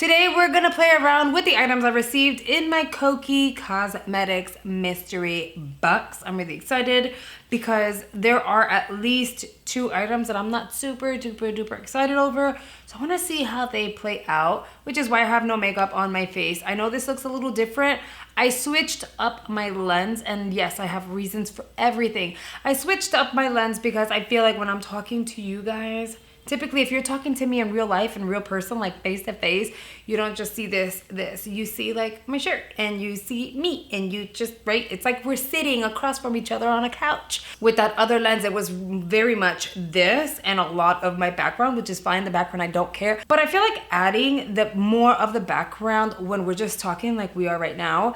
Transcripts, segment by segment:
Today we're gonna play around with the items I received in my Kokie Cosmetics Mystery box. I'm really excited because there are at least 2 items that I'm not super duper excited over. So I wanna see how they play out, which is why I have no makeup on my face. I know this looks a little different. I switched up my lens, and yes, I have reasons for everything. I switched up my lens because I feel like when I'm talking to you guys, typically, if you're talking to me in real life, in real person, like face to face, you don't just see this. You see like my shirt and you see me and you just, right? It's like we're sitting across from each other on a couch. With that other lens, it was very much this and a lot of my background, which is fine. The background, I don't care. But I feel like adding the more of the background when we're just talking like we are right now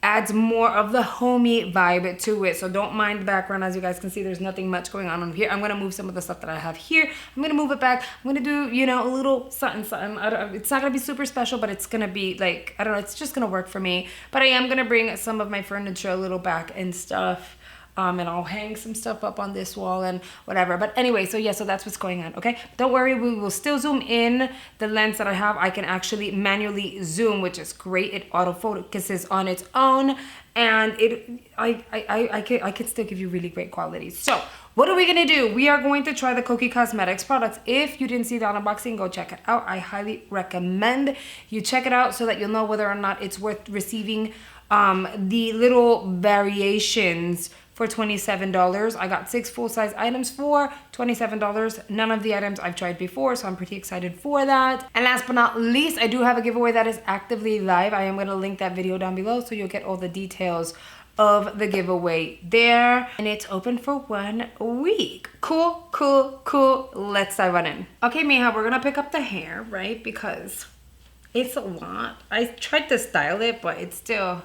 adds more of the homey vibe to it. So don't mind the background. As you guys can see, there's nothing much going on here. I'm gonna move some of the stuff that I have here. I'm gonna move it back. I'm gonna do, you know, a little something. It's not gonna be super special, but it's gonna be like, I don't know, it's just gonna work for me. But I am gonna bring some of my furniture a little back and stuff. And I'll hang some stuff up on this wall and whatever. But anyway, so yeah, so that's what's going on, okay? Don't worry, we will still zoom in. The lens that I have, I can actually manually zoom, which is great. It autofocuses on its own, and I can still give you really great quality. So what are we gonna do? We are going to try the Kokie Cosmetics products. If you didn't see the unboxing, go check it out. I highly recommend you check it out so that you'll know whether or not it's worth receiving the little variations for $27. I got 6 full-size items for $27. None of the items I've tried before, so I'm pretty excited for that. And last but not least, I do have a giveaway that is actively live. I am gonna link that video down below so you'll get all the details of the giveaway there. And it's open for 1 week. Cool. Let's dive on in. Okay, Mija, we're gonna pick up the hair, right? Because it's a lot. I tried to style it, but it's still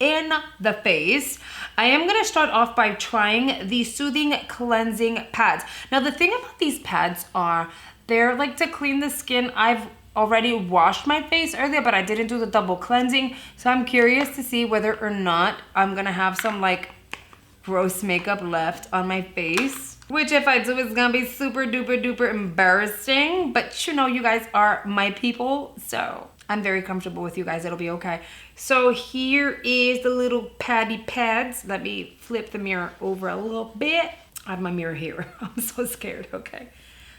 in the face. I am gonna start off by trying the Soothing Cleansing Pads. Now the thing about these pads are, they're like to clean the skin. I've already washed my face earlier, but I didn't do the double cleansing. So I'm curious to see whether or not I'm gonna have some like gross makeup left on my face. Which if I do, it's gonna be super duper embarrassing. But you know, you guys are my people, so I'm very comfortable with you guys. It'll be okay. So here is the little paddy pads. Let me flip the mirror over a little bit. I have my mirror here. I'm so scared, okay?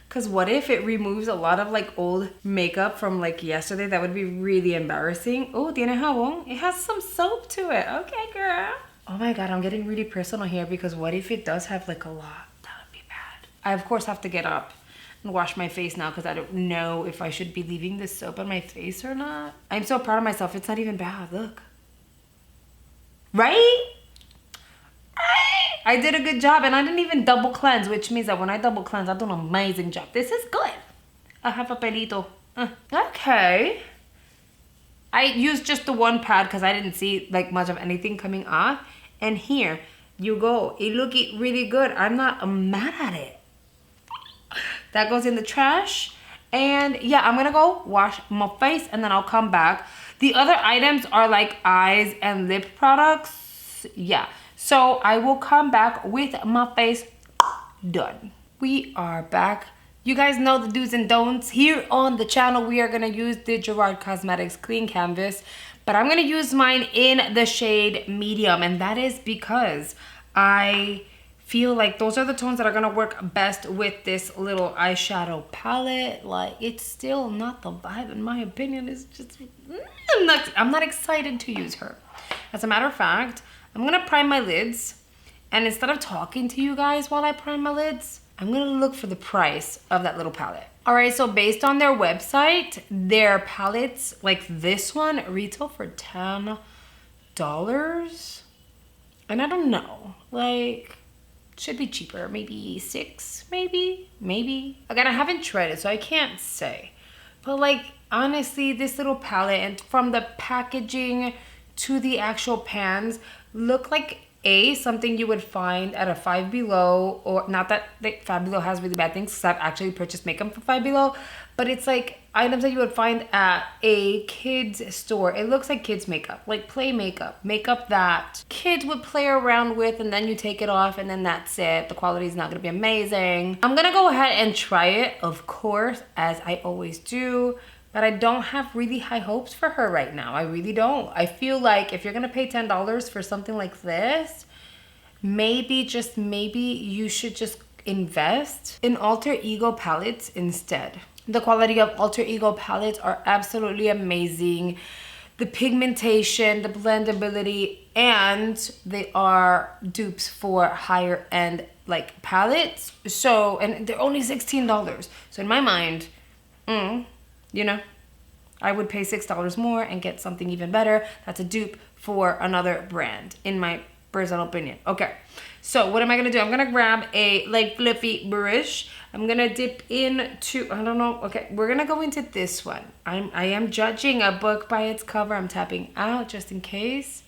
Because what if it removes a lot of like old makeup from like yesterday? That would be really embarrassing. Oh, tiene jabón. It has some soap to it. Okay, girl. Oh my God, I'm getting really personal here because what if it does have like a lot? That would be bad. I of course have to get up and wash my face now because I don't know if I should be leaving this soap on my face or not. I'm so proud of myself. It's not even bad. Look. Right? I did a good job, and I didn't even double cleanse, which means that when I double cleanse, I do an amazing job. This is good. I have a pelito. Okay. I used just the 1 pad because I didn't see like much of anything coming off. And here you go. It looking really good. I'm not mad at it. That goes in the trash. And yeah, I'm gonna go wash my face and then I'll come back. The other items are like eyes and lip products. Yeah, so I will come back with my face done. We are back. You guys know the do's and don'ts. Here on the channel, we are gonna use the Gerard Cosmetics Clean Canvas, but I'm gonna use mine in the shade medium, and that is because I feel like those are the tones that are gonna work best with this little eyeshadow palette. Like, it's still not the vibe in my opinion. It's just, I'm not excited to use her. As a matter of fact, I'm gonna prime my lids, and instead of talking to you guys while I prime my lids, I'm gonna look for the price of that little palette. All right, so based on their website, their palettes, like this one, retail for $10. And I don't know, like, should be cheaper, maybe 6, maybe. Again, I haven't tried it, so I can't say. But like, honestly, this little palette, and from the packaging to the actual pans, look like something you would find at a Five Below, or not that Five Below has really bad things because I've actually purchased makeup from Five Below, but it's like items that you would find at a kid's store. It looks like kids makeup, like play makeup that kids would play around with, and then you take it off and then that's it. The quality is not gonna be amazing. I'm gonna go ahead and try it, of course, as I always do. but I don't have really high hopes for her right now. I really don't. I feel like if you're gonna pay $10 for something like this, maybe, just maybe, you should just invest in Alter Ego palettes instead. The quality of Alter Ego palettes are absolutely amazing. The pigmentation, the blendability, and they are dupes for higher end like palettes. So, and they're only $16. So in my mind, you know, I would pay $6 more and get something even better. That's a dupe for another brand, in my personal opinion. Okay, so what am I gonna do? I'm gonna grab a like fluffy brush. I'm gonna dip into, I don't know. Okay, we're gonna go into this one. I am judging a book by its cover. I'm tapping out just in case.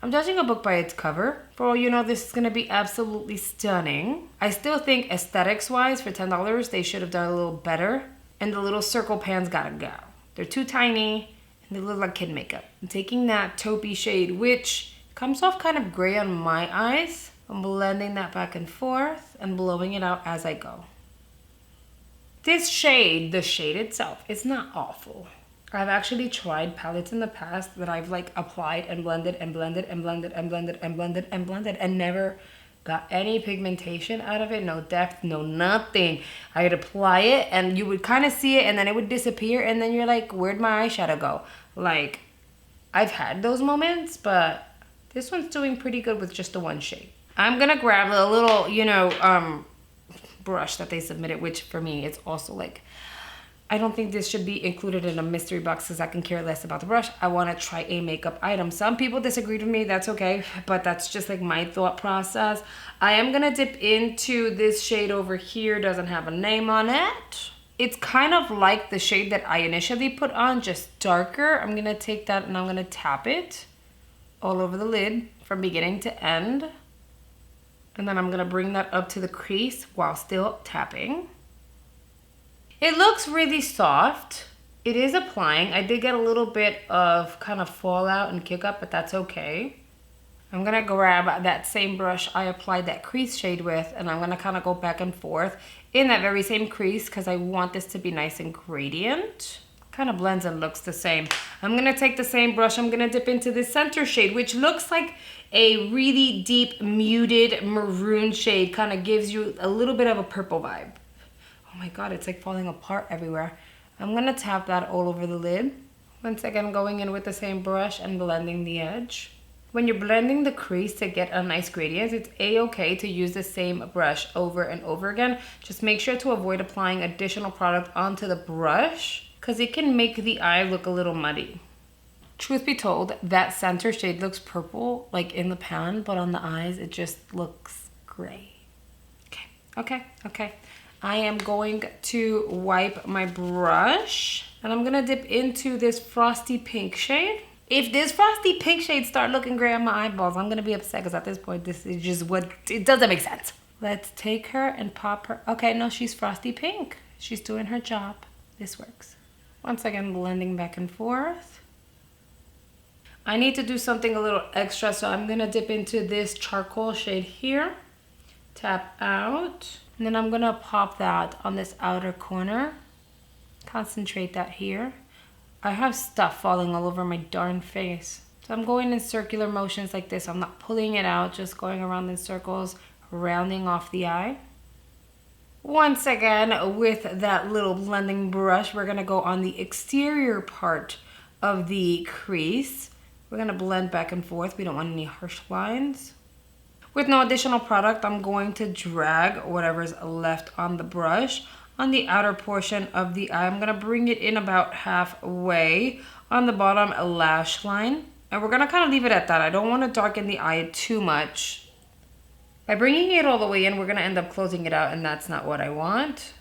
I'm judging a book by its cover. For all you know, this is gonna be absolutely stunning. I still think aesthetics wise, for $10, they should have done a little better. And the little circle pans gotta go. They're too tiny and they look like kid makeup. I'm taking that taupey shade, which comes off kind of gray on my eyes. I'm blending that back and forth and blowing it out as I go. This shade, the shade itself, it's not awful. I've actually tried palettes in the past that I've like applied and blended and blended and blended and blended and blended and blended and never got any pigmentation out of it, no depth, no nothing. I'd apply it and you would kind of see it and then it would disappear and then you're like, where'd my eyeshadow go? Like, I've had those moments, but this one's doing pretty good with just the one shade. I'm gonna grab a little, you know, brush that they submitted, which for me, it's also like, I don't think this should be included in a mystery box because I can care less about the brush. I want to try a makeup item. Some people disagreed with me. That's okay. But that's just like my thought process. I am going to dip into this shade over here. Doesn't have a name on it. It's kind of like the shade that I initially put on, just darker. I'm going to take that and I'm going to tap it all over the lid from beginning to end. And then I'm going to bring that up to the crease while still tapping. It looks really soft. It is applying. I did get a little bit of kind of fallout and kick up, but that's okay. I'm gonna grab that same brush I applied that crease shade with, and I'm gonna kind of go back and forth in that very same crease because I want this to be nice and gradient. Kind of blends and looks the same. I'm gonna take the same brush. I'm gonna dip into the center shade, which looks like a really deep muted maroon shade. Kind of gives you a little bit of a purple vibe. Oh my God, it's like falling apart everywhere. I'm gonna tap that all over the lid. Once again, going in with the same brush and blending the edge. When you're blending the crease to get a nice gradient, it's a-okay to use the same brush over and over again. Just make sure to avoid applying additional product onto the brush because it can make the eye look a little muddy. Truth be told, that center shade looks purple like in the pan, but on the eyes, it just looks gray. Okay. I am going to wipe my brush and I'm gonna dip into this frosty pink shade. If this frosty pink shade start looking gray on my eyeballs, I'm gonna be upset because at this point, this is just what, it doesn't make sense. Let's take her and pop her. Okay, no, she's frosty pink. She's doing her job. This works. Once again, blending back and forth. I need to do something a little extra, so I'm gonna dip into this charcoal shade here. Tap out. And then I'm gonna pop that on this outer corner. Concentrate that here. I have stuff falling all over my darn face. So I'm going in circular motions like this. I'm not pulling it out, just going around in circles, rounding off the eye. Once again, with that little blending brush, we're gonna go on the exterior part of the crease. We're gonna blend back and forth. We don't want any harsh lines. With no additional product, I'm going to drag whatever's left on the brush on the outer portion of the eye. I'm gonna bring it in about halfway on the bottom lash line. And we're gonna kind of leave it at that. I don't wanna darken the eye too much. By bringing it all the way in, we're gonna end up closing it out and that's not what I want.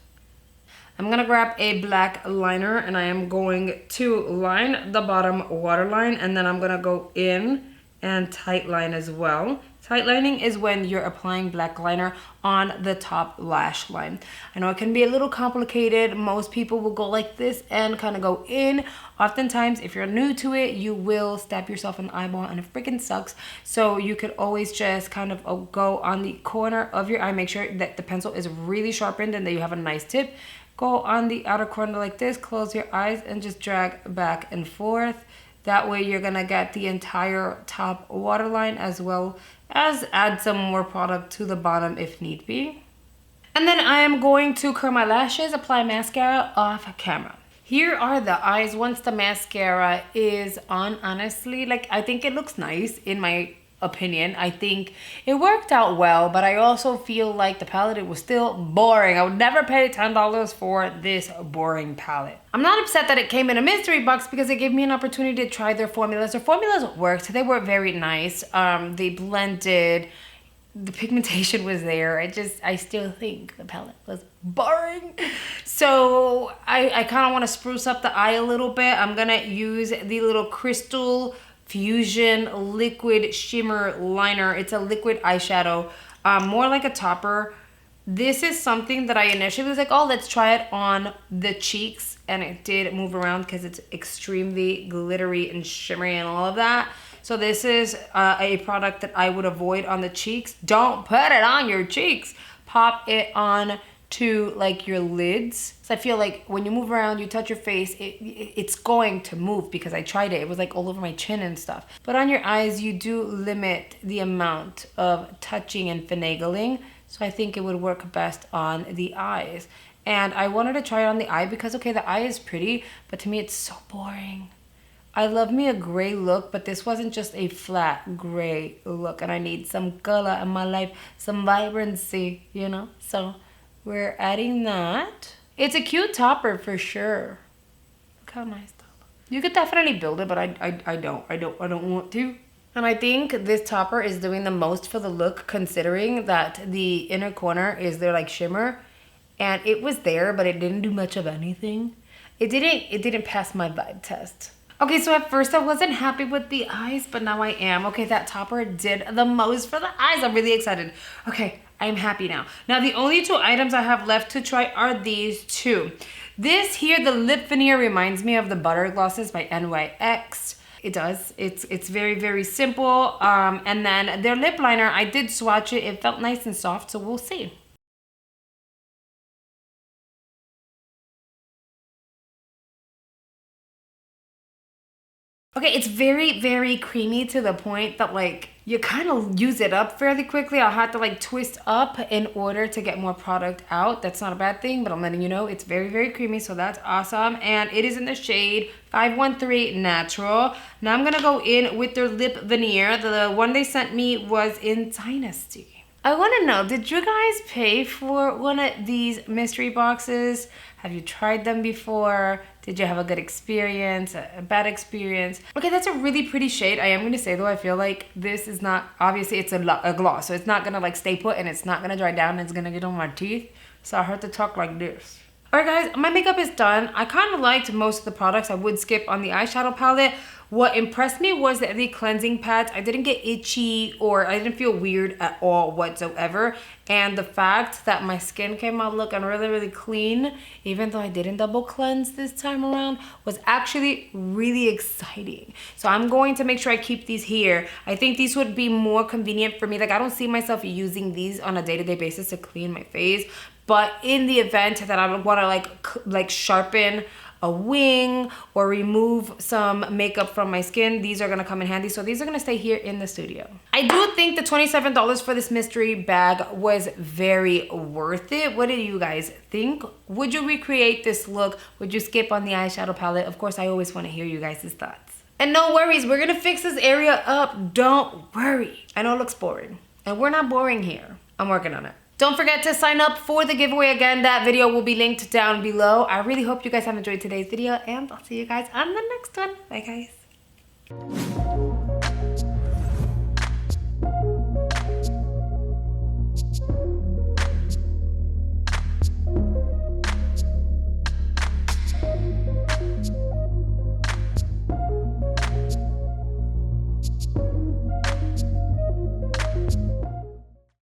I'm gonna grab a black liner and I am going to line the bottom waterline and then I'm gonna go in and tight line as well. Tight lining is when you're applying black liner on the top lash line. I know it can be a little complicated. Most people will go like this and kind of go in. Oftentimes, if you're new to it, you will stab yourself in the eyeball and it freaking sucks. So you could always just kind of go on the corner of your eye. Make sure that the pencil is really sharpened and that you have a nice tip. go on the outer corner like this, close your eyes, and just drag back and forth. That way you're gonna get the entire top waterline, as well as add some more product to the bottom if need be. And then I am going to curl my lashes, apply mascara off camera. Here are the eyes once the mascara is on. Honestly, like, I think it looks nice in my opinion. I think it worked out well, but I also feel like the palette, it was still boring. I would never pay $10 for this boring palette. I'm not upset that it came in a mystery box because it gave me an opportunity to try their formulas. Their formulas worked. They were very nice. They blended. The pigmentation was there. I still think the palette was boring. So I kind of want to spruce up the eye a little bit. I'm gonna use the little Crystal Fusion liquid shimmer liner. It's a liquid eyeshadow, more like a topper. This is something that I initially was like, oh, let's try it on the cheeks, and it did move around because it's extremely glittery and shimmery and all of that. So this is a product that I would avoid on the cheeks. Don't put it on your cheeks. Pop it on to like your lids. So I feel like when you move around, you touch your face, it's going to move, because I tried it. It was like all over my chin and stuff. But on your eyes, you do limit the amount of touching and finagling. So I think it would work best on the eyes. And I wanted to try it on the eye because, okay, the eye is pretty, but to me it's so boring. I love me a gray look, but this wasn't just a flat gray look, and I need some color in my life, some vibrancy, you know? So we're adding that. It's a cute topper for sure. Look how nice that looks. You could definitely build it, but I don't want to. And I think this topper is doing the most for the look, considering that the inner corner is their like shimmer, and it was there, but it didn't do much of anything. It didn't pass my vibe test. Okay, so at first I wasn't happy with the eyes, but now I am. Okay, that topper did the most for the eyes. I'm really excited. Okay, I'm happy now. Now the only two items I have left to try are these two. This here, the lip veneer, reminds me of the Butter Glosses by NYX. It does. It's very, very simple. And then their lip liner, I did swatch it. It felt nice and soft, so we'll see. Okay, it's very, very creamy to the point that like you kind of use it up fairly quickly. I'll have to like twist up in order to get more product out. That's not a bad thing, but I'm letting you know it's very, very creamy, so that's awesome. And it is in the shade 513 Natural. Now I'm gonna go in with their lip veneer. The one they sent me was in Dynasty. I want to know, did you guys pay for one of these mystery boxes? Have you tried them before? Did you have a good experience, a bad experience? Okay, that's a really pretty shade. I am going to say though, I feel like this is not, obviously it's a gloss, so it's not going to like stay put, and it's not going to dry down, and it's going to get on my teeth. So I have to talk like this. All right guys, my makeup is done. I kind of liked most of the products. I would skip on the eyeshadow palette. What impressed me was that the cleansing pads, I didn't get itchy or I didn't feel weird at all whatsoever. And the fact that my skin came out looking really, really clean, even though I didn't double cleanse this time around, was actually really exciting. So I'm going to make sure I keep these here. I think these would be more convenient for me. Like, I don't see myself using these on a day-to-day basis to clean my face. But in the event that I would want to like sharpen a wing or remove some makeup from my skin, these are gonna come in handy. So these are gonna stay here in the studio. I do think the $27 for this mystery bag was very worth it. What do you guys think? Would you recreate this look? Would you skip on the eyeshadow palette? Of course, I always wanna hear you guys' thoughts. And no worries, we're gonna fix this area up. Don't worry. I know it looks boring, and we're not boring here. I'm working on it. Don't forget to sign up for the giveaway. Again, that video will be linked down below. I really hope you guys have enjoyed today's video, and I'll see you guys on the next one. Bye, guys.